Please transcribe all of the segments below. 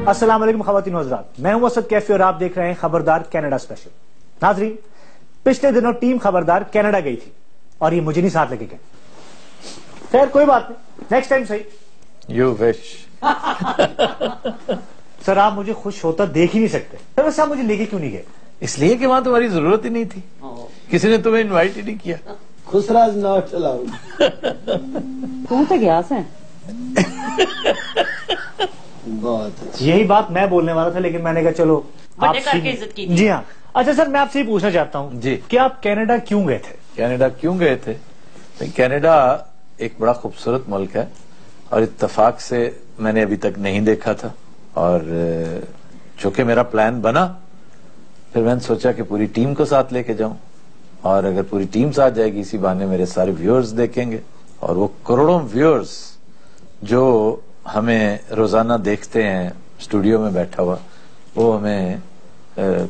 السلام علیکم خواتین و حضرات، میں ہوں اسد کیفی اور آپ دیکھ رہے ہیں خبردار کینیڈا اسپیشل۔ ناظرین، پچھلے دنوں ٹیم خبردار کینیڈا گئی تھی اور یہ مجھے نہیں ساتھ لے کے گئے۔ خیر کوئی بات نہیں، نیکسٹ ٹائم صحیح۔ You wish. سر آپ مجھے خوش ہوتا دیکھ ہی نہیں سکتے، سر ویسے آپ مجھے لے کے کیوں نہیں گئے؟ اس لیے کہ وہاں تمہاری ضرورت ہی نہیں تھی، کسی نے تمہیں انوائٹ ہی نہیں کیا۔ خسراز ناٹ الاؤڈ۔ تم تو گیا سے بہت یہی بات میں بولنے والا تھا، لیکن میں نے کہا چلو آپ جی ہاں۔ اچھا سر میں آپ سے یہ پوچھنا چاہتا ہوں جی کہ آپ کینیڈا کیوں گئے تھے؟ کینیڈا کیوں گئے تھے؟ کینیڈا ایک بڑا خوبصورت ملک ہے اور اتفاق سے میں نے ابھی تک نہیں دیکھا تھا، اور چونکہ میرا پلان بنا پھر میں نے سوچا کہ پوری ٹیم کو ساتھ لے کے جاؤں، اور اگر پوری ٹیم ساتھ جائے گی اسی بہانے میرے سارے ویورز دیکھیں گے، اور وہ کروڑوں ویورز جو ہمیں روزانہ دیکھتے ہیں اسٹوڈیو میں بیٹھا ہوا، وہ ہمیں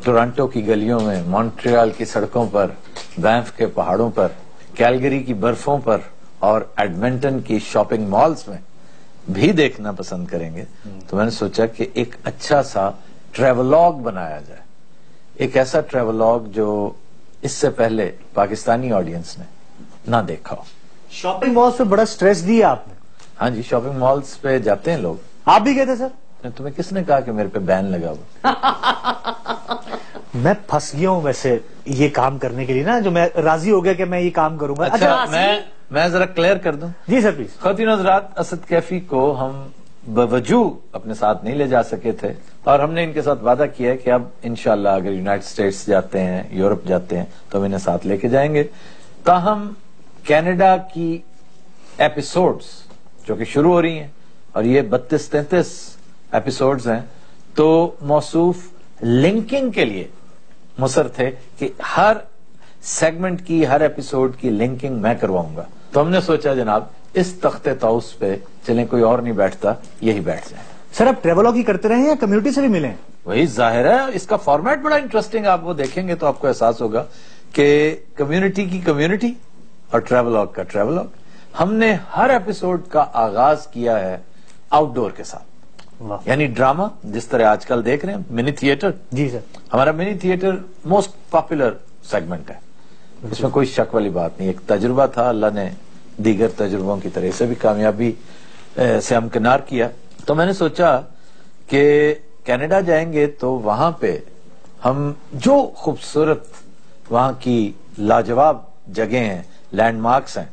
ٹورانٹو کی گلیوں میں، مونٹریال کی سڑکوں پر، بینف کے پہاڑوں پر، کیلگری کی برفوں پر اور ایڈمنٹن کی شاپنگ مالز میں بھی دیکھنا پسند کریں گے۔ تو میں نے سوچا کہ ایک اچھا سا ٹریولاگ بنایا جائے، ایک ایسا ٹریولاگ جو اس سے پہلے پاکستانی آڈینس نے نہ دیکھا ہو۔ شاپنگ مالز پہ بڑا سٹریس دیا آپ نے۔ ہاں جی، شاپنگ مالز پہ جاتے ہیں لوگ۔ آپ بھی گئے تھے سر؟ تمہیں کس نے کہا کہ میرے پہ بین لگا ہوا؟ میں پھنس گیا ہوں ویسے یہ کام کرنے کے لیے نا، جو میں راضی ہو گیا کہ میں یہ کام کروں گا۔ اچھا میں ذرا کلیئر کر دوں۔ جی سر پلیز۔ خواتین حضرات، اسد کیفی کو ہم بوجوہ اپنے ساتھ نہیں لے جا سکے تھے، اور ہم نے ان کے ساتھ وعدہ کیا ہے کہ اب انشاءاللہ اگر یونائٹڈ اسٹیٹس جاتے ہیں، یورپ جاتے ہیں تو ہم انہیں ساتھ لے کے جائیں گے۔ تاہم کینیڈا کی ایپیسوڈز جو کہ شروع ہو رہی ہیں، اور یہ 32-33 ایپیسوڈز ہیں، تو موصوف لنکنگ کے لیے مصر تھے کہ ہر سیگمنٹ کی، ہر ایپیسوڈ کی لنکنگ میں کرواؤں گا۔ تو ہم نے سوچا جناب اس تخت طاؤس پہ چلیں، کوئی اور نہیں بیٹھتا، یہی بیٹھ جائیں۔ سر آپ ٹریولاگ ہی کرتے رہے ہیں یا کمیونٹی سے بھی ملیں؟ وہی ظاہر ہے، اس کا فارمیٹ بڑا انٹرسٹنگ، آپ وہ دیکھیں گے تو آپ کو احساس ہوگا کہ کمیونٹی کی کمیونٹی اور ٹریولاگ کا ٹریولاگ۔ ہم نے ہر ایپیسوڈ کا آغاز کیا ہے آؤٹ ڈور کے ساتھ، یعنی ڈرامہ، جس طرح آج کل دیکھ رہے ہیں منی تھیٹر۔ جی سر۔ ہمارا منی تھیٹر موسٹ پاپولر سیگمنٹ ہے، اس میں کوئی شک والی بات نہیں۔ ایک تجربہ تھا، اللہ نے دیگر تجربوں کی طرح سے بھی کامیابی سے ہمکنار کیا۔ تو میں نے سوچا کہ کینیڈا جائیں گے تو وہاں پہ ہم جو خوبصورت وہاں کی لاجواب جگہیں ہیں، لینڈ مارکس ہیں،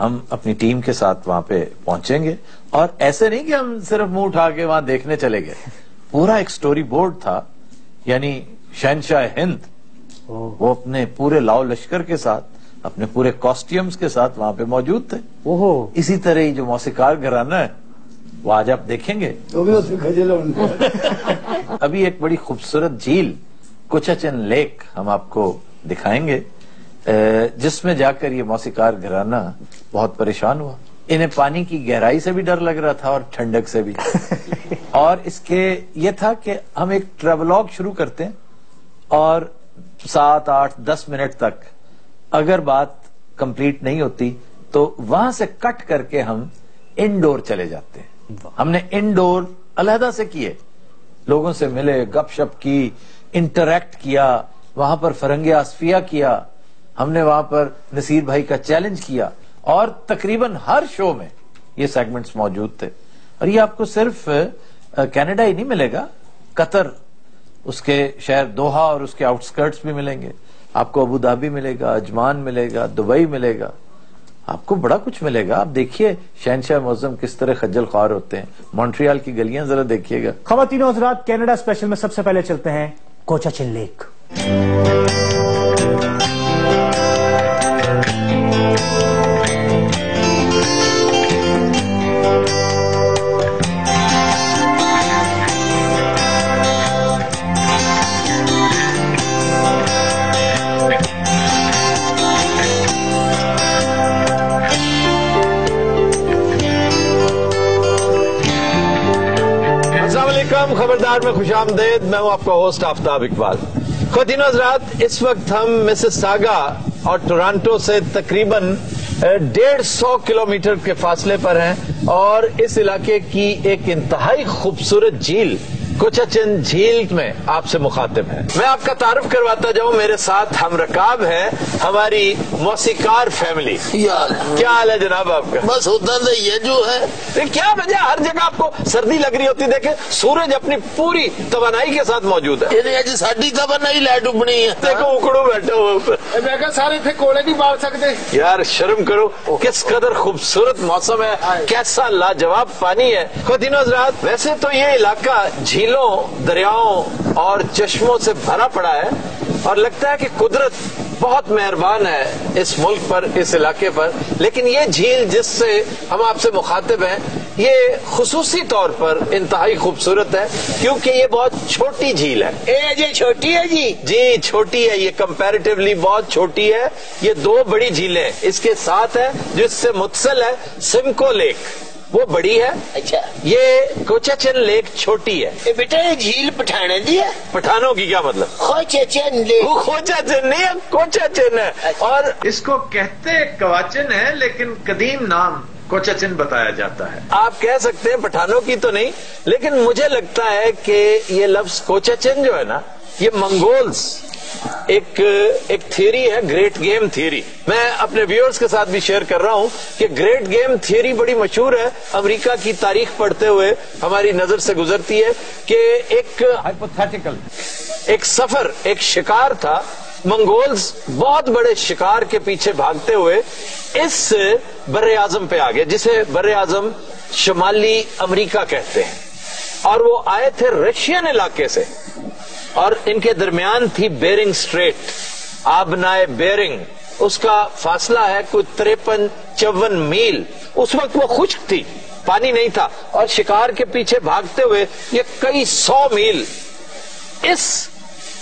ہم اپنی ٹیم کے ساتھ وہاں پہ پہنچیں گے۔ اور ایسے نہیں کہ ہم صرف منہ اٹھا کے وہاں دیکھنے چلے گئے، پورا ایک سٹوری بورڈ تھا، یعنی شہنشاہ ہند وہ اپنے پورے لاؤ لشکر کے ساتھ، اپنے پورے کاسٹیومز کے ساتھ وہاں پہ موجود تھے۔ اسی طرح ہی جو موسیقار گھرانہ ہے وہ آج آپ دیکھیں گے۔ ابھی ایک بڑی خوبصورت جھیل کوچاچن لیک ہم آپ کو دکھائیں گے، جس میں جا کر یہ موسیقار گھرانہ بہت پریشان ہوا۔ انہیں پانی کی گہرائی سے بھی ڈر لگ رہا تھا اور ٹھنڈک سے بھی۔ اور اس کے یہ تھا کہ ہم ایک ٹریولاگ شروع کرتے ہیں، اور 7, 8, 10 منٹ تک اگر بات کمپلیٹ نہیں ہوتی تو وہاں سے کٹ کر کے ہم انڈور چلے جاتے ہیں۔ ہم نے انڈور علیحدہ سے کیے، لوگوں سے ملے، گپ شپ کی، انٹریکٹ کیا، وہاں پر فرنگ آصفیہ کیا، ہم نے وہاں پر نصیر بھائی کا چیلنج کیا، اور تقریباً ہر شو میں یہ سیگمنٹس موجود تھے۔ اور یہ آپ کو صرف کینیڈا ہی نہیں ملے گا، قطر، اس کے شہر دوحہ اور اس کے آؤٹ سکرٹس بھی ملیں گے، آپ کو ابو دھابی ملے گا، عجمان ملے گا، دبئی ملے گا، آپ کو بڑا کچھ ملے گا۔ آپ دیکھیے شہنشاہ معظم کس طرح خجل خوار ہوتے ہیں، مونٹریال کی گلیاں ذرا دیکھیے گا۔ خواتین و حضرات، کینیڈا اسپیشل میں سب سے پہلے چلتے ہیں کوچاچن لیک۔ خبردار میں خوش آمدید، میں ہوں آپ کا ہوسٹ آفتاب اقبال۔ خواتین حضرات، اس وقت ہم مسیساگا اور ٹورانٹو سے تقریباً 150 किलोमीटर के फासले पर हैं और इस इलाके की एक इंतहाई खूबसूरत झील कोचाचन झील में आपसे मुखातिब है। मैं आपका तारुफ करवाता जाऊं, मेरे साथ हम रकाब है हमारी मौसीकार फैमिली। क्या हाल है जनाब आपका? बस उतना तो ये जो है क्या वजह हर जगह आपको सर्दी लग रही होती? देखे सूरज अपनी पूरी तवानाई के साथ मौजूद है। अज साडी तवानाई लै डुबनी है। देखो उकड़ू बैठे हुए ऊपर। मैं कहा सारे थे कोले नहीं बाल सकते यार शर्म करो, किस कदर खूबसूरत मौसम है, कैसा लाजवाब पानी है। खुदिनो हज़रात, वैसे तो ये इलाका झीलों, दरियाओं और चश्मों से भरा पड़ा है और लगता है कि कुदरत बहुत मेहरबान है इस मुल्क पर, इस इलाके पर। लेकिन ये झील जिससे हम आपसे मुखातिब हैं, ये खुसूसी तौर पर इंतहाई खूबसूरत है क्योंकि ये बहुत छोटी झील है। ये छोटी है जी? जी छोटी है, ये कंपैरेटिवली बहुत छोटी है। ये 2 बड़ी झीलें इसके साथ है जिससे मुत्तसिल है। सिमको लेक वो बड़ी है। अच्छा, ये कोचाचन लेक छोटी है। बेटा ये झील पठाने दी है? पठानों की क्या मतलब? कोचाचन लेक। वो कोचाचन नहीं है, कोचाचन है। अच्छा। और इसको कहते कवाचन है लेकिन कदीम नाम कोचाचन बताया जाता है। आप कह सकते हैं पठानों की तो नहीं, लेकिन मुझे लगता है कि ये लफ्ज कोचाचन जो है ना, ये मंगोल्स एक थियरी है, ग्रेट गेम थियरी। मैं अपने व्यूअर्स के साथ भी शेयर कर रहा हूं कि ग्रेट गेम थियरी बड़ी मशहूर है। अमेरिका की तारीख पढ़ते हुए हमारी नजर से गुजरती है कि एक हाइपोथेटिकल एक सफर, एक शिकार था। मंगोल्स बहुत बड़े शिकार के पीछे भागते हुए इस बर्रे आजम पे आ गए, जिसे बर्रे आजम शुमाली अमेरिका कहते हैं। और वो आए थे रशियन इलाके से और इनके दरमियान थी बेरिंग स्ट्रेट, आबनाए बेरिंग। उसका फासला है कुछ 53-54 मील। उस वक्त वो खुश्क थी, पानी नहीं था और शिकार के पीछे भागते हुए ये कई 100 मील इस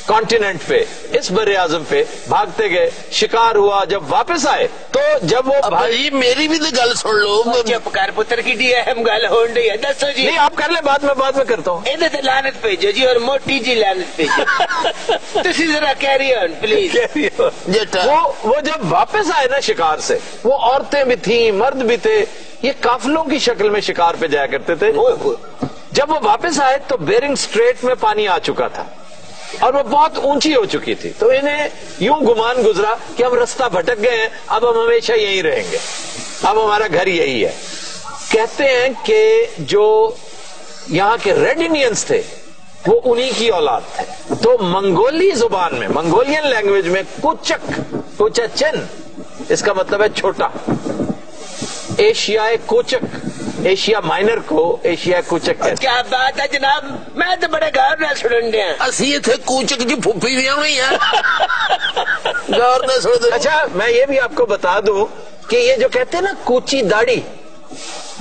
कॉन्टिनेंट पे, इस बर्रे आजम पे भागते गए। शिकार हुआ, जब वापस आए तो जब वो भाई मेरी भी तो गल सुन लो। चुप कर पुत्र की डी अहम गल हो रही है, दसो जी। नहीं आप कर ले, बाद में करता हूँ। इधर से लानत भेजो जी और मोटी जी लानत भेजो। तुसी जरा कैरी ऑन प्लीज। वो जब वापस आए ना शिकार से, वो औरतें भी थी, मर्द भी थे, ये काफिलों की शक्ल में शिकार पे जाया करते थे। जब वो वापस आए तो बेरिंग स्ट्रेट में पानी आ चुका था और वो बहुत ऊंची हो चुकी थी। तो इन्हें यूं गुमान गुजरा कि हम रास्ता भटक गए हैं, अब हम हमेशा यहीं रहेंगे, अब हमारा घर यही है। कहते हैं कि जो यहाँ के रेड इंडियंस थे वो उन्हीं की औलाद थे। तो मंगोली जुबान में, मंगोलियन लैंग्वेज में कोचाचन इसका मतलब है छोटा। एशियाई कोचक, एशिया माइनर को एशिया कोचक कहते हैं। क्या बात है जनाब, मैं तो बड़े गौर न सुन रहे हैं। असी इथे कोचक जी फुफी भी आनी है। गौर न सुन। अच्छा मैं ये भी आपको बता दूं कि ये जो कहते हैं ना कूची दाढ़ी,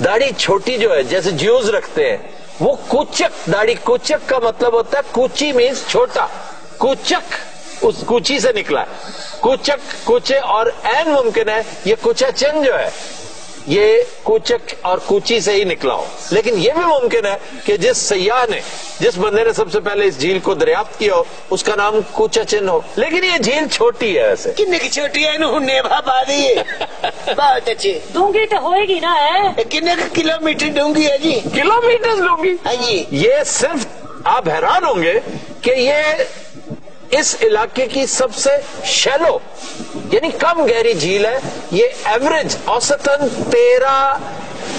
दाढ़ी छोटी जो है जैसे ज्यूज रखते हैं, वो कोचक दाढ़ी, कोचक का मतलब होता है कूची मीन्स छोटा। कोचक उस कूची से निकला है, कोचक कोचे, और एन मुमकिन है ये कोचाचन जो है ये कोचक और कूची से ही निकला हो। लेकिन ये भी मुमकिन है कि जिस सयाह ने, जिस बंदे ने सबसे पहले इस झील को दरियाफ्त किया हो उसका नाम कोचाचन हो। लेकिन ये झील छोटी है वैसे। कितने की छोटी है? नेभा पा दी है। बहुत अच्छी डूंगी तो होएगी ना है। कितने किलोमीटर डूंगी है जी? किलोमीटर डूंगी। हाँ जी। ये सिर्फ आप हैरान होंगे कि ये इस इलाके की सबसे शैलो यानी कम गहरी झील है। ये एवरेज औसतन 13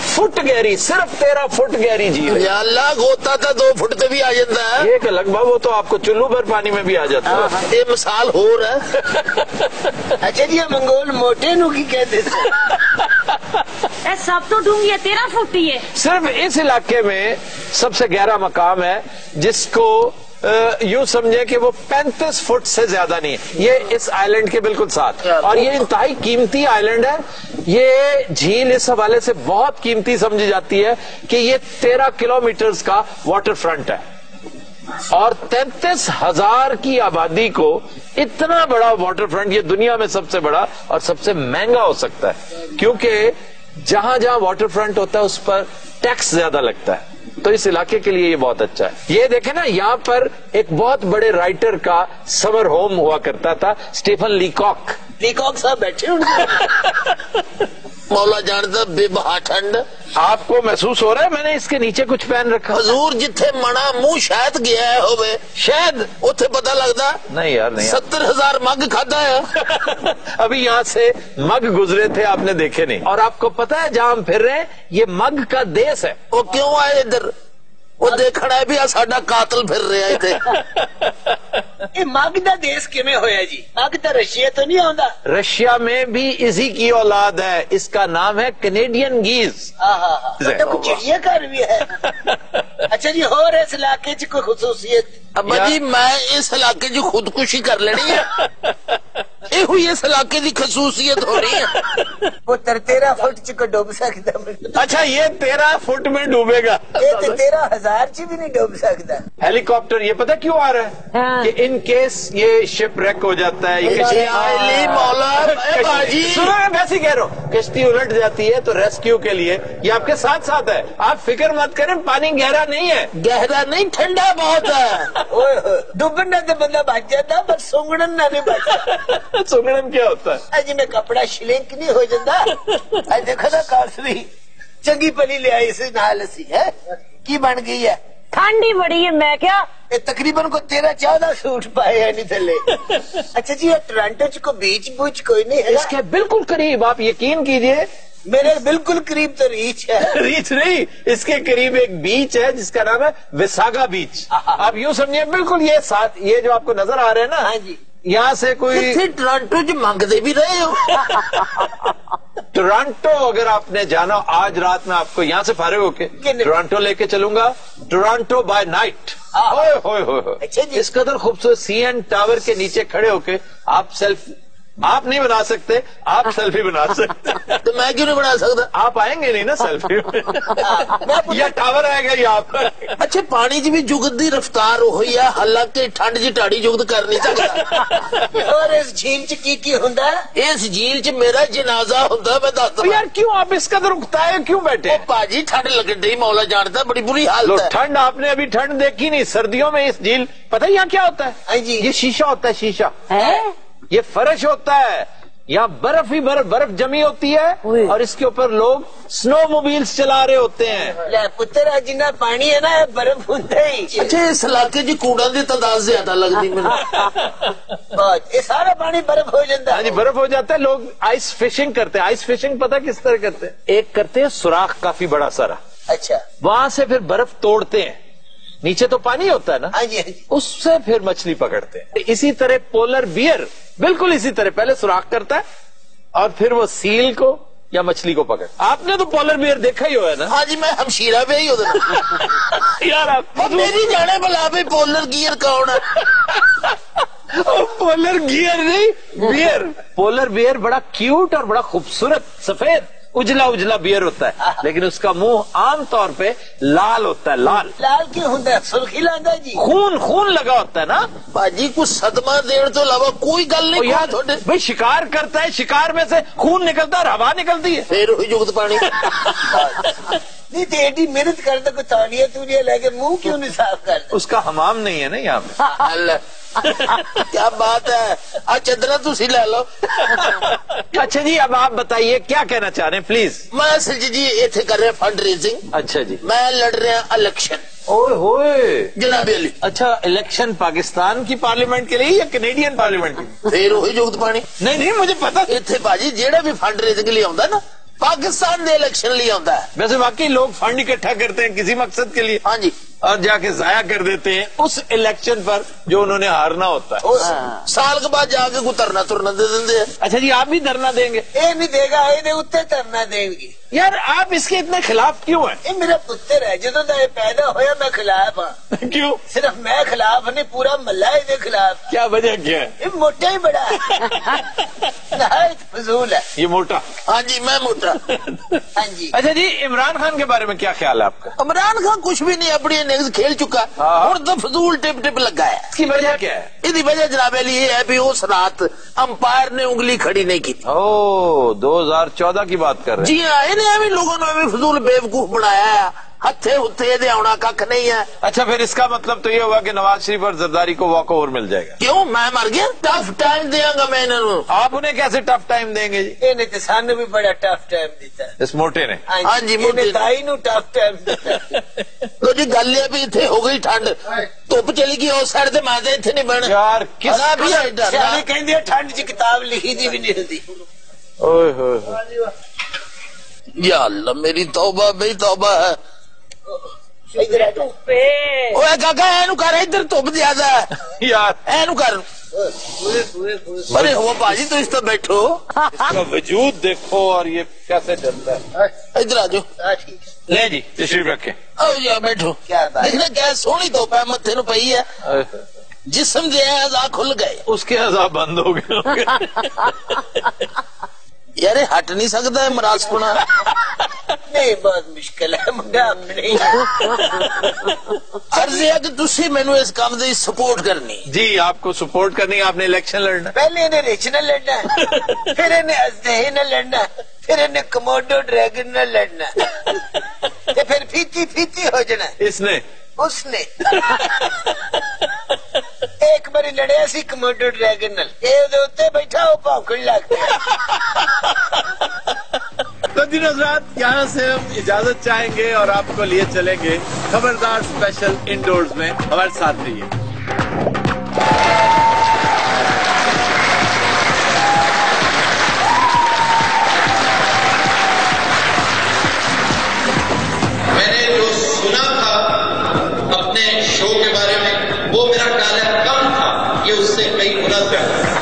फुट गहरी, सिर्फ 13 फुट गहरी झील है। अल्लाह होता था 2 फुट से भी आ जाता है। एक लगभग वो तो आपको चुल्लू भर पानी में भी आ जाता है। ये मिसाल हो रहा है। अच्छा जी मंगोल मोटे नु की कहते ए सब तो डूंगी है, 13 फुट ही है। सिर्फ इस इलाके में सबसे गहरा मकाम है जिसको यूं समझे कि वो 35 फुट से ज्यादा नहीं है। ये इस आइलैंड के बिल्कुल साथ, और ये इंतहाई कीमती आइलैंड है। ये झील इस हवाले से बहुत कीमती समझी जाती है कि ये 13 किलोमीटर का वाटर फ्रंट है और 33,000 की आबादी को इतना बड़ा वाटर फ्रंट, ये दुनिया में सबसे बड़ा और सबसे महंगा हो सकता है क्योंकि जहां जहां वाटर फ्रंट होता है उस पर टैक्स ज्यादा लगता है। तो इस इलाके के लिए ये बहुत अच्छा है। ये देखें ना, यहाँ पर एक बहुत बड़े राइटर का समर होम हुआ करता था, स्टीफन लीकॉक। पीकॉक साहब बैठे होंगे। मौला जानदा बेबहा ठंड आपको महसूस हो रहा है मैंने इसके नीचे कुछ पहन रखा? हजूर जिथे मना मुंह शायद गया है होवे शायद उथे पता लगदा नहीं यार नहीं 70,000 मग खाता है। अभी यहाँ से मग गुजरे थे आपने देखे नहीं। और आपको पता है जहाँ हम फिर रहे हैं ये मग का देश है। वो क्यों आए इधर? वो देखना है भी साडा कातल फिर रहा इथे। ये मग दा देश किवें होया जी? मग तो रशिया तो नहीं आंदा? रशिया में भी इसी की औलाद है, इसका नाम है कैनेडियन गीज। तो चिड़िया घर भी है। अच्छा जी, और इस इलाके च कोई खुसूसियत? अब्बा जी मैं इस इलाके च खुदकुशी कर लेनी है। ये हुई इस इलाके की खसूसियत हो रही है। वो 13 फुट च डूब सकता। अच्छा ये 13 फुट में डूबेगा? ये 13,000 च भी नहीं डूब सकता। हेलीकॉप्टर ये पता क्यों आ रहा है? हाँ। कि इन केस ये शिप रेक हो जाता है, ये कश्ती मौला बाजी सुनो मैं वैसे कह रहा हूँ, कश्ती उलट जाती है तो रेस्क्यू के लिए ये आपके साथ साथ है। आप फिक्र मत करें, पानी गहरा नहीं है। गहरा नहीं, ठंडा बहुत है। डूबन ना तो बंदा बच जाता पर सुंगड़न ना नहीं बचता। सुगड़न क्या होता है? अजी मैं कपड़ा श्रिंक नहीं हो जाता। अज देखो ना कासवी चंगी पली ले आई से नाल सी है की बन गई है। ठंडी बड़ी है मैं क्या ये तकरीबन को 13-14 सूट पाए है नहीं थले। अच्छा जी ये टोरंटो च को बीच बूच कोई नहीं है? इसके बिल्कुल करीब, आप यकीन कीजिए मेरे बिल्कुल करीब तो रीच है। रीच नहीं, इसके करीब एक बीच है जिसका नाम है विसागा बीच। आप यूँ समझिए बिल्कुल ये साथ ये जो आपको नजर आ रहे हैं ना, हाँ जी, यहाँ से कोई टोरंटो च मांगते भी रहे हो। टोरंटो अगर आपने जाना, आज रात में आपको यहाँ से फारिग होके टोरंटो लेके चलूंगा। Toronto by night. अच्छा जी। इस कदर खूबसूरत CN टावर के नीचे खड़े होके आप नहीं बना सकते, आप सेल्फी बना सकते। तो मैं क्यों नहीं बना सकता? आप आएंगे नहीं ना सेल्फी या टावर आएगा यहाँ पर। अच्छा पानी च भी जुगत दी रफ्तार हुई है, हालांकि ठंड च टाड़ी जुगत कर नहीं सकता। और इस झील च की हुंदा? इस झील च मेरा जनाजा हुंदा। मैं दसदा यार क्यों आप इस कदर उकताए क्यों बैठे? पाजी ठंड लगन दी, मौला जानता बड़ी बुरी हालत है। ठंड आपने अभी ठंड देखी नहीं। सर्दियों में इस झील पता है यहाँ क्या होता है? ये शीशा होता है, शीशा है? ये फर्श होता है, यहाँ बर्फ ही बर्फ जमी होती है और इसके ऊपर लोग स्नो मोबाइल्स चला रहे होते हैं। पुत्र जिन्ना पानी है ना बर्फ होता ही। अच्छा इस इलाके च कूड़ा की तादाद ज्यादा लगती मैंने। ये सारा पानी बर्फ हो जाता है। हाँ जी बर्फ हो जाता है। लोग आइस फिशिंग करते हैं। आइस फिशिंग पता किस तरह करते हैं? एक करते हैं सुराख काफी बड़ा सारा, अच्छा वहां से फिर बर्फ तोड़ते हैं, नीचे तो पानी होता है ना, हाँ जी, हाँ जी। उससे फिर मछली पकड़ते हैं। इसी तरह पोलर बियर बिल्कुल इसी तरह पहले सुराख करता है और फिर वो सील को या मछली को पकड़। आपने तो पोलर बियर देखा ही हो है ना? हाँ जी मैं हमशीरा पे ही होता। यार आप मेरी जाने भला भाई पोलर गियर कौन है? पोलर गियर नहीं, बियर। पोलर बियर बड़ा क्यूट और बड़ा खूबसूरत सफेद उजला उजला बियर होता है, लेकिन उसका मुंह आमतौर पे लाल होता है। लाल लाल क्यों होता है? सुर्खी लांदा जी, खून लगा होता है ना। बाजी कुछ सदमा देने तो अलावा कोई गल नहीं। यार भाई शिकार करता है, शिकार में से खून निकलता है, हवा निकलती है, फिर हुई जुगत पानी। नहीं तो एडी मेहनत करता कोई तालिया तूलिया लेके मुंह क्यों नहीं साफ करता? उसका हमाम नहीं है ना यहाँ पे। क्या बात है। आज चंद्रा तुसी ले लो। अच्छा जी अब आप बताइए क्या कहना चाह रहे हैं प्लीज। मैं असल जी इथे कर रहे फंड रेजिंग। अच्छा जी मैं लड़ रहा इलेक्शन। ओए होए जनाब अली। अच्छा इलेक्शन पाकिस्तान की पार्लियामेंट के लिए या कैनेडियन पार्लियामेंट की? फिर वही जुगत पानी। नहीं मुझे पता। इथे बाजी जेड़ा भी फंड रेजिंग लिए आंदा ना पाकिस्तान दे इलेक्शन लिए आंदा है। वैसे वाकई लोग फंड इकट्ठा करते हैं किसी मकसद के लिए, हाँ जी, और जाके जाया कर देते हैं उस इलेक्शन पर जो उन्होंने हारना होता है। साल के बाद जाके कोई धरना तुरना दे देंगे। अच्छा जी आप भी धरना देंगे? ये नहीं देगा, ये उत्ते धरना देंगे। यार आप इसके इतने खिलाफ क्यों हैं? ये मेरा पुत्र है, जो पैदा होया मैं खिलाफ हाँ। क्यों? सिर्फ मैं खिलाफ नहीं, पूरा मल्ला इसके खिलाफ। क्या वजह क्या है? ये मोटा ही बड़ा है। फजूल है ये मोटा। हाँ जी मैं मोटा। हाँ जी। अच्छा जी इमरान खान के बारे में क्या ख्याल है आपका? इमरान खान कुछ भी नहीं, अपनी इनिंग्स खेल चुका और तो फजूल टिप लगा है। इसकी वजह क्या है? इसकी वजह जनाब अली ये है भी उस रात अंपायर ने उंगली खड़ी नहीं की। ओह 2014 की बात कर रहे हैं? जी हाँ, इन्हें लोगों ने भी फजूल बेवकूफ बनाया है ہتھے ہتھے دے آنا کھ نہیں ہے. اچھا پھر اس کا مطلب تو یہ ہوگا کہ نواز شریف اور زرداری کو واک اوور مل جائے گا. کیوں میں مر گیا؟ ٹف ٹائم دیا گا میں انہوں. آپ انہیں کیسے ٹف ٹائم دیں گے جی؟ انہیں تو سانو بھی بڑا ٹف ٹائم دیتا ہے. اس موٹے نے؟ ہاں جی موٹے تائی نو ٹف ٹائم دیتا. تو جی گل یہ بھی اتنے ہو گئی ٹھنڈ دھوپ چلی گئی اس سائڈ سے میں اتنے نہیں بن یار کس کہ ٹھنڈ چ کتاب لکھی دی بھی نہیں ہلدی. یا اللہ میری توبہ بھائی توبہ ہے. کر ادھر دھوپ زیادہ ہے یار اینو کر. ارے ہو باجی تو اس طرح بیٹھو اس کا وجود دیکھو اور یہ کیسے چلتا ہے. ادھر آ جاؤ. لے جی تشریف رکھے. بیٹھو. دیکھنا کیا سونی دھوپ ہے متھے نو پئی ہے. جسم دے اعضاء کھل گئے. اس کے اعضاء بند ہو گئے. یار ہٹ نہیں سکتا ہے مراس پنا. نہیں بہت مشکل ہے منڈا اپنے. عرض ہے کہ تسی مینو اس کام دی سپورٹ کرنی. جی آپ کو سپورٹ کرنی. آپ نے الیکشن لڑنا. پہلے انہیں ریچنل لڑنا ہے پھر انہیں ازدہی نہ لڑنا پھر انہیں کموڈو ڈریگن نہ لڑنا پھر پھیتی پھیتی ہو جانا. اس نے ایک باری لڑیا سی کموڈو ڈریگن نال. یہ بیٹھا وہ پھونکن لگ گیا. تو جی حضرات یہاں سے ہم اجازت چاہیں گے اور آپ کو لیے چلیں گے خبردار اسپیشل انڈورز میں. ہمارے ساتھ رہیے. میں نے جو سنا تھا اپنے شو کے بارے میں وہ میرا خیال ہے کم تھا. یہ اس سے کئی گنا زیادہ.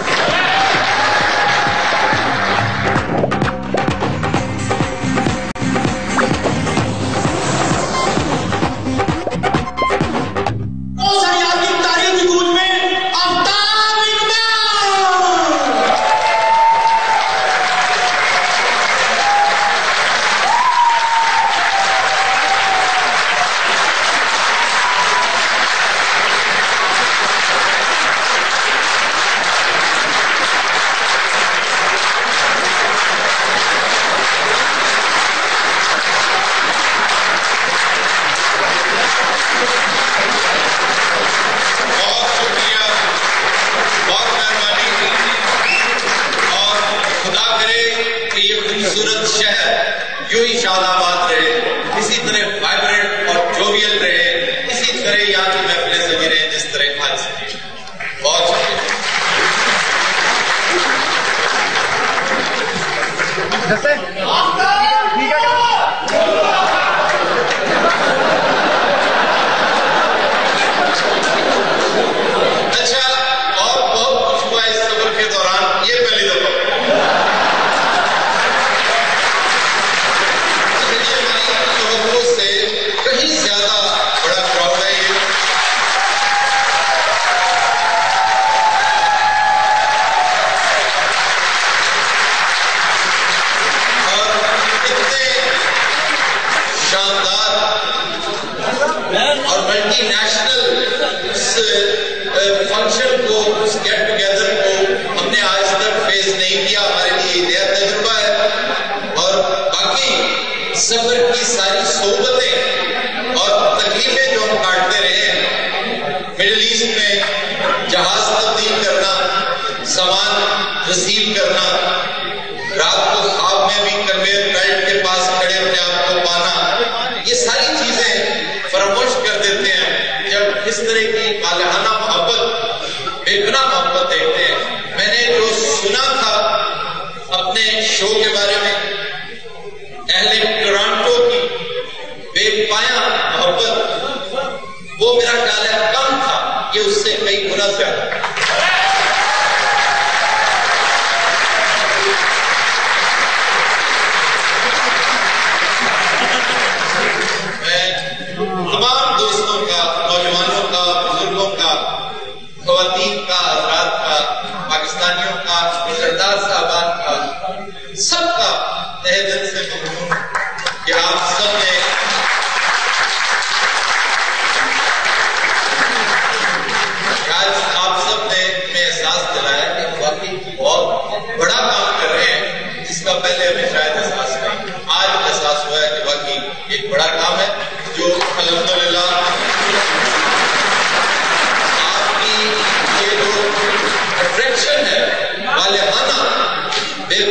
پہلے ہمیں شاید احساس نہیں. آج احساس ہوا ہے کہ واقعی ایک بڑا کام ہے.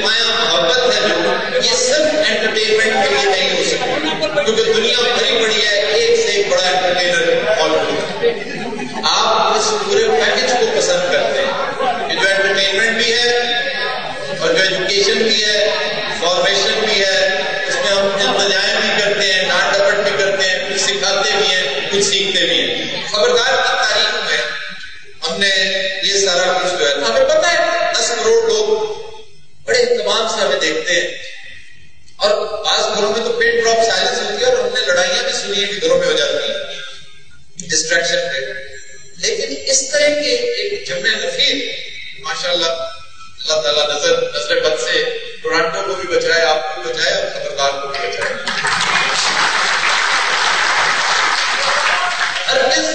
نمایاں محبت ہے جو یہ صرف انٹرٹینمنٹ کے لیے نہیں ہو سکتی، کیونکہ دنیا بھری پڑی ہے ایک سے ایک بڑا انٹرٹینر موجود۔ آپ اس پورے پیکج کو پسند کرتے ہیں کہ جو انٹرٹینمنٹ بھی ہے اور جو ایجوکیشن بھی ہے، فارمیشن بھی ہے، اس میں ہم علم بھی کرتے ہیں، ڈانٹ ڈپٹ بھی کرتے ہیں، کچھ سکھاتے بھی ہیں، کچھ سیکھتے بھی ہیں۔ خبردار کی تاریخ میں ہم نے یہ سارا کچھ جو ہے ہمیں پتہ ہے 10 کروڑ لوگ بڑے اہتمام سے ہمیں دیکھتے ہیں، اور بعض گھروں میں تو پین ڈراپ سائلنس ہوتی ہے اور ہم نے لڑائیاں بھی سنی ہیں کہ گھروں میں ہو جاتی ہیں ڈسٹریکشن پہ، لیکن اس طرح کے ایک جمع نفیر ماشاءاللہ اللہ تعالیٰ نظر بد سے ٹورانٹو کو بھی بچائے، آپ کو بھی بچائے اور خبردار کو بھی بچائے۔ ہرگز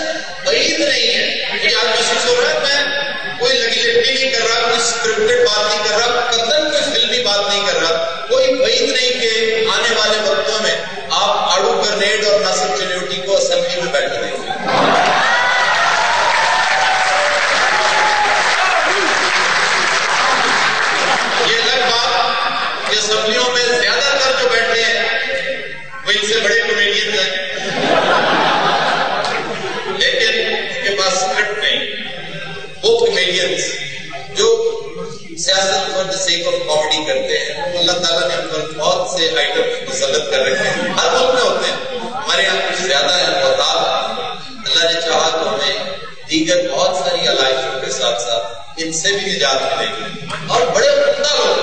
بعید نہیں ہے، مجھے آپ محسوس ہو رہا ہے میں کوئی لگی لپٹی نہیں کر رہا، کوئی اسکرپٹڈ بات نہیں کر رہا، قطعاً کوئی فلمی بات نہیں کر رہا، کوئی بعید نہیں کہ آنے والے وقتوں میں آپ آڑو گرنیڈ اور ناصر چنیوٹی کو اسمبلی میں بیٹھ دیں گے۔ یہ الگ بات کہ اسمبلیوں میں زیادہ تر جو بیٹھے ہیں وہ ان سے بڑے کمیڈین ہیں، لیکن ان کے پاس اسکرپٹ نہیں۔ وہ کمیڈینز جو سیاست for the sake of comedy کرتے ہیں، اللہ تعالیٰ نے ان پر بہت سے آئٹم مسلط کر رکھے ہیں، ہر ملک میں ہوتے ہیں، ہمارے یہاں کچھ زیادہ ہے محتاط۔ اللہ نے چاہا تو ہمیں دیگر بہت ساری علائشوں کے ساتھ ساتھ ان سے بھی نجات ملے گی، اور بڑے عمدہ لوگ،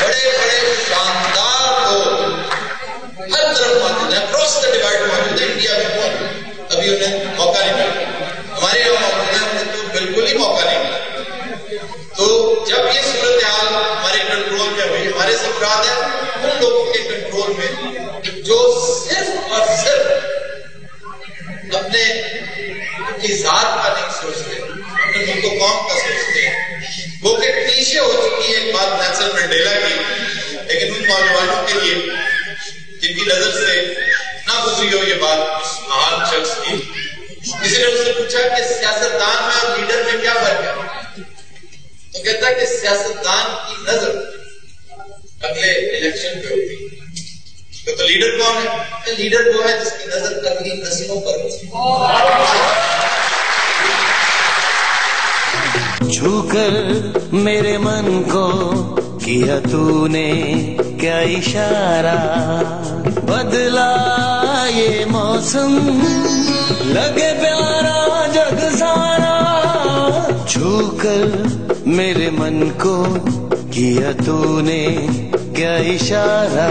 بڑے بڑے شاندار لوگ ہر طرف موجود ہیں، اکراس دا ڈیوائڈ موجود ہے، انڈیا میں موجود، ابھی انہیں موقع نہیں ملا، ہمارے یہاں موجود ہے، انہیں تو بالکل ہی موقع نہیں ملا۔ تو جب یہ صورتحال ہمارے کنٹرول میں ہوئی، ہمارے سے مراد ہے ان لوگوں کے کنٹرول میں جو صرف اور صرف اپنے کی ذات کا نہیں سوچتے، اپنے ملک و قوم کا سوچتے ہیں، وہ کہ پیچھے ہو چکی ہے ایک بات نیلسن منڈیلا کی، لیکن ان نوجوانوں کے لیے جن کی نظر سے نہ گزری ہو یہ بات اس مہان شخص کی، کسی نے اس سے پوچھا کہ سیاستدان میں اور لیڈر میں کیا فرق ہے، تو کہتا ہے کہ سیاستدان کی نظر اگلے الیکشن پہ ہوتی ہے، تو لیڈر کون ہے؟ لیڈر وہ ہے جس کی نظر اگلی نسلوں پر ہوتی ہے۔ چھو کر میرے من کو کیا تو نے کیا اشارہ، بدلا یہ موسم لگے پیارا جگ سارا، چھو کر میرے من کو کیا تو نے کیا اشارہ۔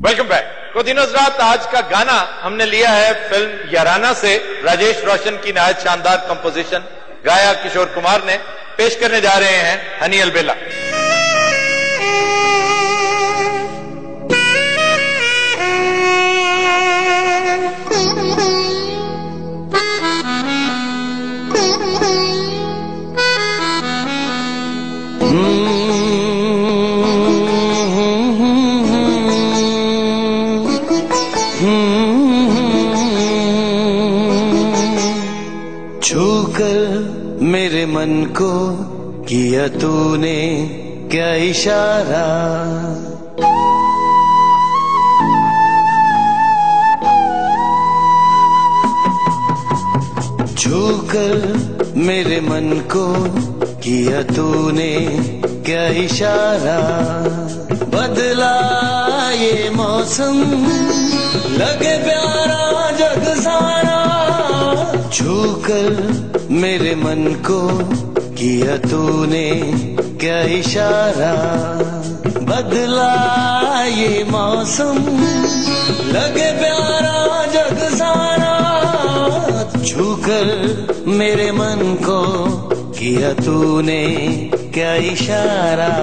Welcome back. تو دینوں حضرات، آج کا گانا ہم نے لیا ہے فلم یارانہ سے، راجیش روشن کی نہایت شاندار کمپوزیشن، گایا کشور کمار نے، پیش کرنے جا رہے ہیں ہنی البیلا۔ چھو کر میرے من کو کیا تو نے کیا اشارہ، چھو کر میرے من کو کیا تو نے کیا اشارہ، بدلا یہ موسم لگے پیارا جگ سارا، چھو کر میرے من کو کیا تو نے کیا اشارہ، بدلا یہ موسم لگے پیارا جگ سارا، چھو کر میرے من کو کیا تو نے کیا اشارہ۔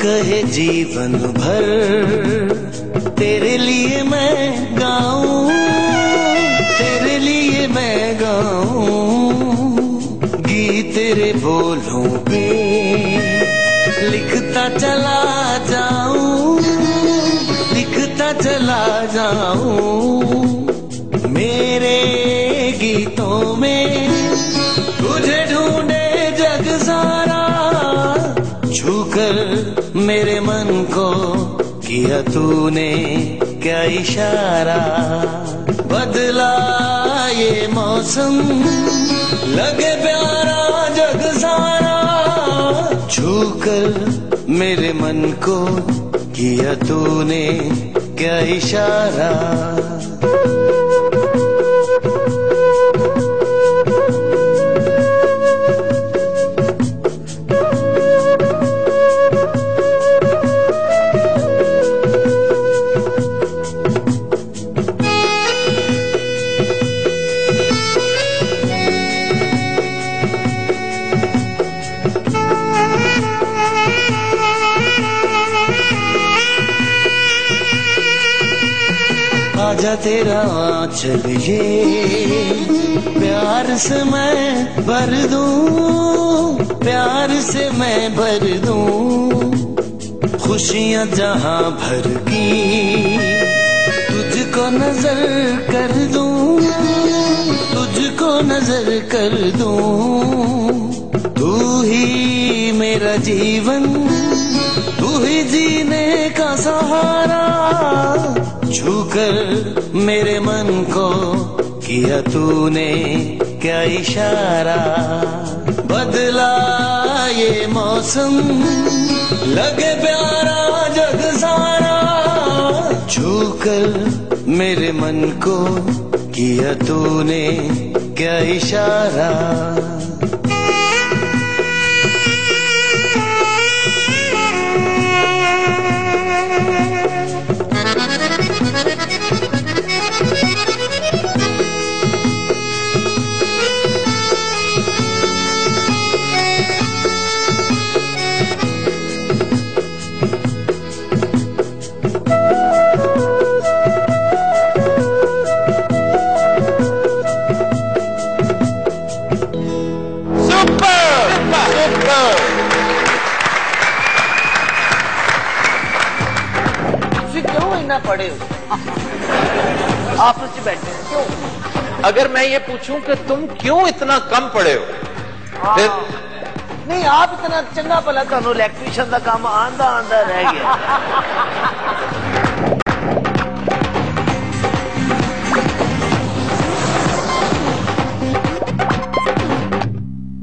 कहे जीवन भर तेरे लिए मैं गाऊं, तेरे लिए मैं गाऊं, गीत तेरे बोलों पे लिखता चला जाऊं, लिखता चला जाऊं। मेरे गीतों में तुझे ढूंढे जग सारा, छूकर मेरे मन को किया तूने क्या इशारा। बदला ये मौसम लगे प्यारा जग सारा, छूकर मेरे मन को किया तूने क्या इशारा। आजा तेरा आंचल ये प्यार से मैं भर दूं, प्यार से मैं भर दूं। खुशियां जहां भर की तुझको नजर कर दूं, तुझको नजर कर दूं। तू ही मेरा जीवन, तू ही जीने का सहारा, छूकर मेरे मन को किया तूने क्या इशारा। बदला ये मौसम लगे प्यारा जग सारा, छूकर मेरे मन को किया तूने क्या इशारा। पढ़े हो आपस में बैठे हैं क्यों? अगर मैं ये पूछूं कि तुम क्यों इतना कम पढ़े हो, फिर नहीं आप इतना चंगा भला थानू इलेक्ट्रीशियन का काम आंदा आंदा रह गया।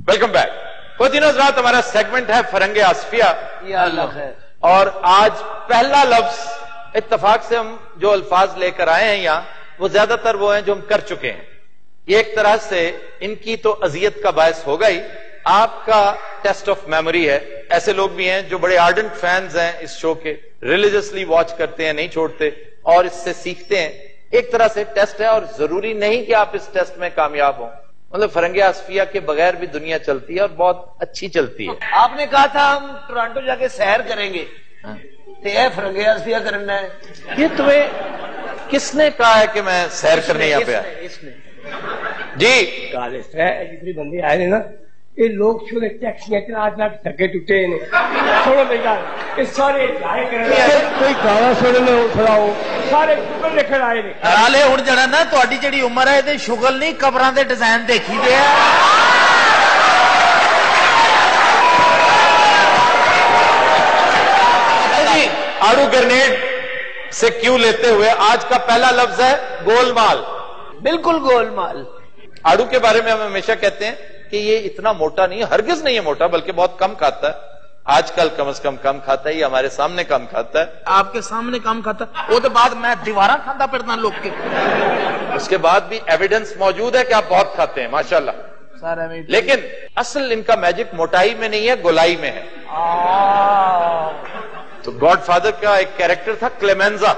Welcome back. कुछ दिनों रात हमारा सेगमेंट है फरंगे आसफिया, और आज पहला लफ्ज इत्तफाक से हम जो अल्फाज लेकर आए हैं यहाँ, वो ज्यादातर वो हैं जो हम कर चुके हैं। ये एक तरह से इनकी तो अजियत का बायस होगा ही, आपका टेस्ट ऑफ मेमोरी है। ऐसे लोग भी हैं जो बड़े आर्डेंट फैंस हैं इस शो के, रिलीजियसली वॉच करते हैं, नहीं छोड़ते और इससे सीखते हैं। एक तरह से टेस्ट है और जरूरी नहीं कि आप इस टेस्ट में कामयाब हों। मतलब फरंगे आसफिया के बगैर भी दुनिया चलती है और बहुत अच्छी चलती है। आपने कहा था हम टोरंटो जाके सैर करेंगे, फरंगे आसफिया करना है। ये तुम्हें किसने कहा है कि मैं सैर करने यहाँ पे आया? जी जितने बंदे आए ने ना, ये लोग छोटे टैक्सियां चला थके टूटे ने, छोड़ो बेटा ये सारे जाए कोई गाना सुनने सुनाओ, सारे शुगल लिखण आए ने। हाले हुण जड़ा ना तुहाडी जिहड़ी उम्र है इहदे शुगल नहीं कबरां दे डिजाइन देखी दे आ। आड़ू ग्रेनेड से क्यों लेते हुए आज का पहला लफ्ज है गोलमाल। बिल्कुल गोलमाल। आड़ू के बारे में हम हमेशा कहते हैं कि ये इतना मोटा नहीं है, हरगिज नहीं है मोटा, बल्कि बहुत कम खाता है। आजकल कम से कम खाता है, ये हमारे सामने कम खाता है। आपके सामने कम खाता, वो तो बाद मैं दीवारा खाता फिरना लोग के। उसके बाद भी एविडेंस मौजूद है कि आप बहुत खाते हैं माशाल्लाह। लेकिन असल इनका मैजिक मोटाई में नहीं है, गोलाई में है। तो गॉडफादर का एक कैरेक्टर था क्लेमेंजा,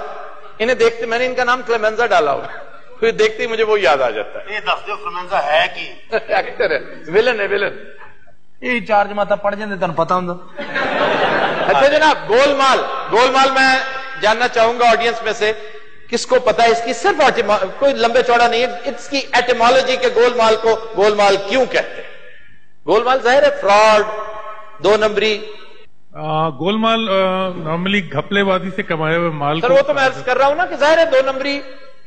इन्हें देखते मैंने इनका नाम क्लेमेंजा डाला हुआ, फिर देखते ही मुझे वो याद आ जाता है। ये दस दो क्लेमेंजा है कि एक्टर है, विलन है, विलन। ये चार्ज माता पड़ जाते तेन पता होंगे। اچھا جناب، گولمال میں جاننا چاہوں گا آڈینس میں سے کس کو پتا ہے اس کی صرف کوئی لمبے چوڑا نہیں ہے، اس کی ایٹیمالوجی کے گولمال کو گولمال کیوں کہتے ہیں؟ گولمال ظاہر ہے فراڈ، 2 نمبری. گولمال نارملی گھپلے بازی سے کمائے ہوئے مال. سر وہ تو میں عرض کر رہا ہوں نا کہ ظاہر ہے 2 نمبری،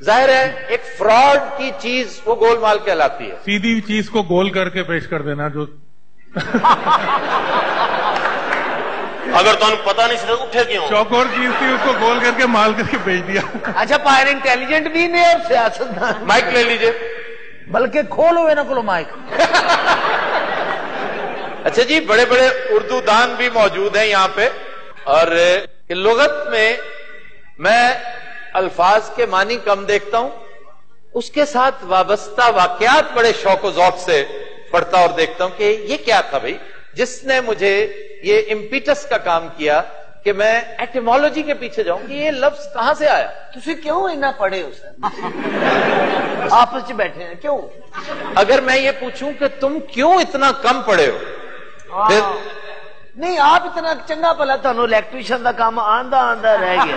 ظاہر ہے ایک فراڈ کی چیز وہ گولمال کہلاتی ہے. سیدھی چیز کو گول کر کے پیش کر دینا جو اگر تو پتا نہیں سر اٹھے کیوں چوکور چیز تھی اس کو گول کر کے مال کر کے بیچ دیا. اچھا پائر انٹیلیجنٹ بھی نہیں اور سیاست مائک لے لیجئے. بلکہ کھولو نا کلو مائک. اچھا جی، بڑے بڑے اردو دان بھی موجود ہیں یہاں پہ، اور لغت میں الفاظ کے معنی کم دیکھتا ہوں، اس کے ساتھ وابستہ واقعات بڑے شوق و ذوق سے پڑھتا اور دیکھتا ہوں کہ یہ کیا تھا بھائی جس نے مجھے یہ امپیٹس کا کام کیا کہ میں ایٹیمالوجی کے پیچھے جاؤں کہ یہ لفظ کہاں سے آیا. تسی کیوں اتنا پڑھے ہو سر؟ آپس بیٹھے ہیں کیوں؟ اگر میں یہ پوچھوں کہ تم کیوں اتنا کم پڑھے ہو پھر نہیں، آپ اتنا چنگا پلا تھانوں الیکٹریشن دا کام آندا رہ گیا،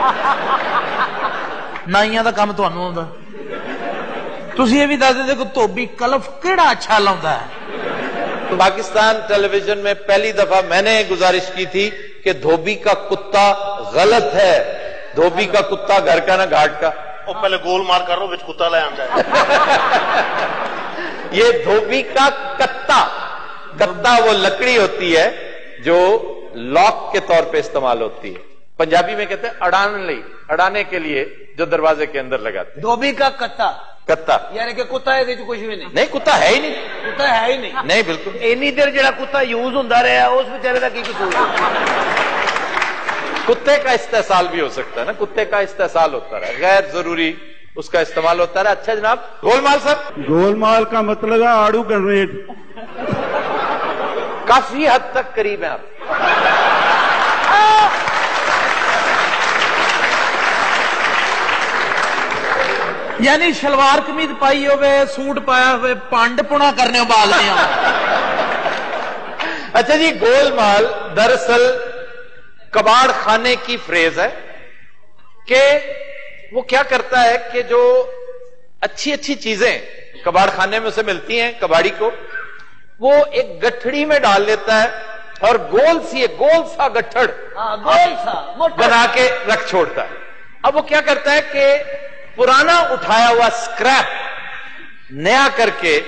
نائیاں دا کام تھانوں آندا. تسی یہ بھی دس دے کہ دھوبی کلف کیڑا اچھا لاوندا ہے. پاکستان ٹیلی ویژن میں پہلی دفعہ میں نے گزارش کی تھی کہ دھوبی کا کتا غلط ہے، دھوبی کا کتا گھر کا نہ گھاٹ کا. وہ پہلے گول مار کر رہو بچ کتا لے آندا ہے. یہ دھوبی کا کتا وہ لکڑی ہوتی ہے جو لاک کے طور پہ استعمال ہوتی ہے. پنجابی میں کہتے ہیں اڑانے کے لیے جو دروازے کے اندر لگاتے ہیں. دھوبی کا کتا یعنی کہ کتا ہے کچھ بھی نہیں. کتا ہے ہی نہیں. کتا ہے ہی نہیں بالکل. اینی دیر جڑا کتا یوز ہوندا رہا اس بیچارے دا کی قصور ہے؟ کتے کا استحصال بھی ہو سکتا ہے نا، کتے کا استحصال ہوتا رہا، غیر ضروری اس کا استعمال ہوتا رہا. اچھا جناب، گولمال سر. گولمال کا مطلب ہے آڑو گرنیڈ. کافی حد تک قریب ہیں آپ. یعنی شلوار قمیض پائی ہوئے، سوٹ پایا ہوئے، پانڈ پونا کرنے باز نہیں ہوں. اچھا جی، گولمال دراصل کباڑ خانے کی فریز ہے کہ وہ کیا کرتا ہے کہ جو اچھی چیزیں کباڑ خانے میں اسے ملتی ہیں کباڑی کو، وہ ایک گٹھڑی میں ڈال لیتا ہے اور گول سا گٹھڑ بنا کے رکھ چھوڑتا ہے. اب وہ کیا کرتا ہے کہ پرانا اٹھایا ہوا سکریپ نیا کر کے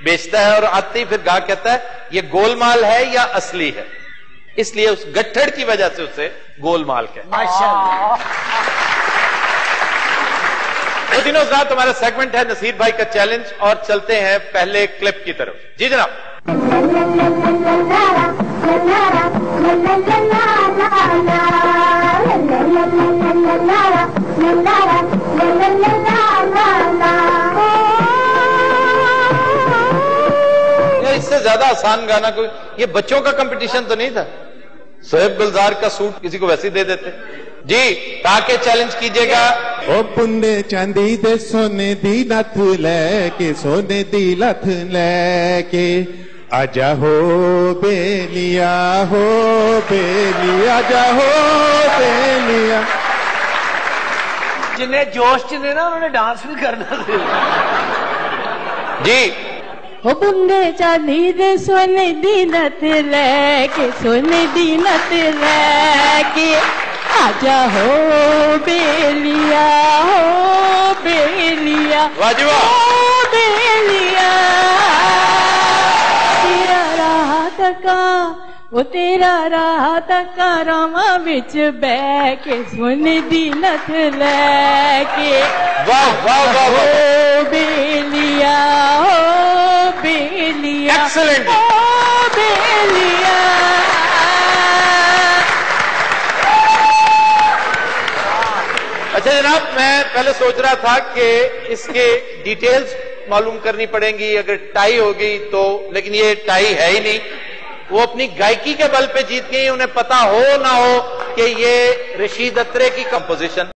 بیچتا ہے، اور آتے ہی پھر گاہ کہتا ہے یہ گولمال ہے یا اصلی ہے، اس لیے اس گٹھڑ کی وجہ سے اسے گولمال کہتے ہیں. دنوں ذات ہمارا سیگمنٹ ہے نصیر بھائی کا چیلنج، اور چلتے ہیں پہلے کلپ کی طرف. جی جناب. اس سے زیادہ آسان گانا کوئی، یہ بچوں کا کمپٹیشن تو نہیں تھا. سہیب گلزار کا سوٹ کسی کو ویسے ہی دے دیتے. جی تاکہ چیلنج کیجئے گا. او پنڈے چاندی دے سونے دی لت لے کے، سونے دی لت لے کے آجا ہو بیلیا، ہو بیلیا، آجا ہو بیلیا. جنہیں جوش چنے نا انہوں نے ڈانس بھی کرنا تھا. جی. او بندے چاندی دے سونے دی لت لے کے، سونے دی لت لے کے آجا ہو بیلیا، ہو بیلیا، ہو بیلیا. تیرا راہ تکا، وہ تیرا راہ تکا راما بچ بہ کے، سونے دی لت لے کے ہو بیلیا، ہو بیلیا، ہو بیلیا. اچھا جناب، میں پہلے سوچ رہا تھا کہ اس کے ڈیٹیلز معلوم کرنی پڑیں گی اگر ٹائی ہوگی تو، لیکن یہ ٹائی ہے ہی نہیں. وہ اپنی گائکی کے بل پہ جیت گئی، انہیں پتا ہو نہ ہو کہ یہ رشید اترے کی کمپوزیشن